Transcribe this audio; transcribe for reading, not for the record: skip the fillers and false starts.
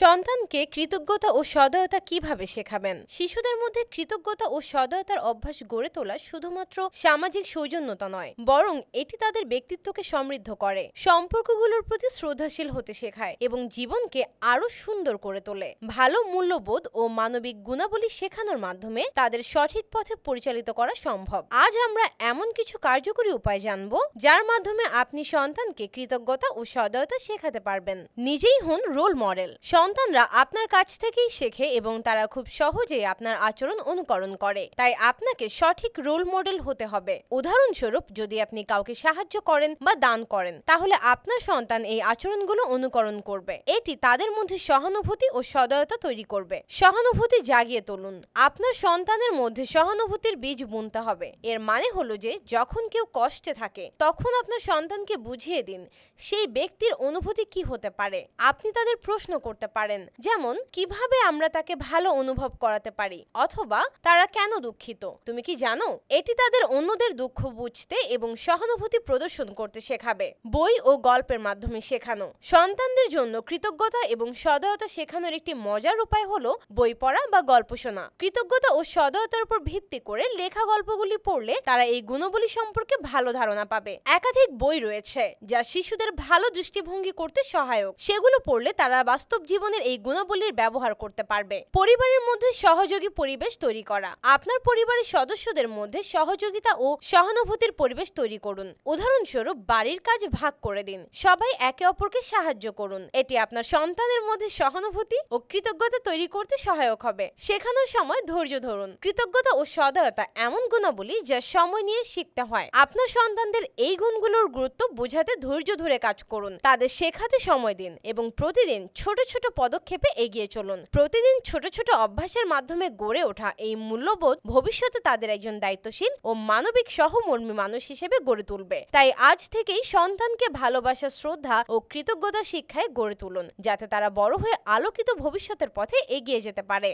সন্তানকে কৃতজ্ঞতা ও সদয়তা কিভাবে শেখাবেন? শিশুদের মধ্যে কৃতজ্ঞতা ও সদয়তার অভ্যাস গড়ে তোলা শুধুমাত্র সামাজিক সৌজন্যতা নয়, বরং এটি তাদের ব্যক্তিত্বকে সমৃদ্ধ করে, সম্পর্কগুলোর প্রতি শ্রদ্ধাশীল হতে শেখায় এবং জীবনকে আরো সুন্দর করে তোলে। ভালো মূল্যবোধ ও মানবিক গুণাবলী শেখানোর মাধ্যমে তাদের সঠিক পথে পরিচালিত করা সম্ভব। আজ আমরা এমন কিছু কার্যকরী উপায় জানব যার মাধ্যমে আপনি সন্তানকে কৃতজ্ঞতা ও সদয়তা শেখাতে পারবেন। নিজেই হন রোল মডেল। সন্তানরা আপনার কাছ থেকেই শেখে এবং তারা খুব সহজেই আপনার আচরণ অনুকরণ করে, তাই আপনাকে সঠিক রোল মডেল হতে হবে। উদাহরণস্বরূপ, যদি আপনি কাউকে সাহায্য করেন বা দান করেন, তাহলে আপনার সন্তান এই আচরণগুলো অনুকরণ করবে। এটি তাদের মধ্যে সহানুভূতি ও সদয়তা তৈরি করবে। সহানুভূতি জাগিয়ে তুলুন। আপনার সন্তানের মধ্যে সহানুভূতির বীজ বুনতে হবে। এর মানে হলো যে যখন কেউ কষ্টে থাকে, তখন আপনার সন্তানকে বুঝিয়ে দিন সেই ব্যক্তির অনুভূতি কি হতে পারে। আপনি তাদের প্রশ্ন করতে পারেন, যেমন কিভাবে আমরা তাকে ভালো অনুভব করাতে পারি, অথবা তারা কেন দুঃখিত, তুমি কি জানো? এটি তাদের অন্যদের দুঃখ বুঝতে এবং সহানুভূতি প্রদর্শন করতে শেখাবে। বই ও গল্পের মাধ্যমে শেখানো। সন্তানদের জন্য কৃতজ্ঞতা এবং সদয়তা শেখানোর একটি মজার উপায় হলো বই পড়া বা গল্প শোনা। কৃতজ্ঞতা ও সদয়তার উপর ভিত্তি করে লেখা গল্পগুলি পড়লে তারা এই গুণাবলী সম্পর্কে ভালো ধারণা পাবে। একাধিক বই রয়েছে যা শিশুদের ভালো দৃষ্টিভঙ্গি করতে সহায়ক। সেগুলো পড়লে তারা বাস্তব জীবনের এই গুণাবলীর ব্যবহার করতে পারবে। পরিবারের মধ্যে সহযোগী পরিবেশ তৈরি করা। আপনার পরিবারের সদস্যদের মধ্যে সহযোগিতা ও সহানুভূতির পরিবেশ তৈরি করুন। উদাহরণস্বরূপ, বাড়ির কাজ ভাগ করে দিন, সবাই একে অপরকে সাহায্য করুন। এটি আপনার সন্তানের মধ্যে সহানুভূতি ও কৃতজ্ঞতা তৈরি করতে সহায়ক হবে। শেখানোর সময় ধৈর্য ধরুন। কৃতজ্ঞতা ও সদয়তা এমন গুণাবলী যা সময় নিয়ে শিখতে হয়। আপনার সন্তানদের এই গুণগুলোর গুরুত্ব বোঝাতে ধৈর্য ধরে কাজ করুন। তাদের শেখাতে সময় দিন এবং প্রতিদিন ছোট ছোট পদক্ষেপে এগিয়ে চলুন। প্রতিদিন ছোট ছোট অভ্যাসের মাধ্যমে গড়ে ওঠা এই মূল্যবোধ ভবিষ্যতে তাদের একজন দায়িত্বশীল ও মানবিক সহমর্মী মানুষ হিসেবে গড়ে তুলবে। তাই আজ থেকেই সন্তানকে ভালোবাসা, শ্রদ্ধা ও কৃতজ্ঞতা শিক্ষায় গড়ে তুলুন, যাতে তারা বড় হয়ে আলোকিত ভবিষ্যতের পথে এগিয়ে যেতে পারে।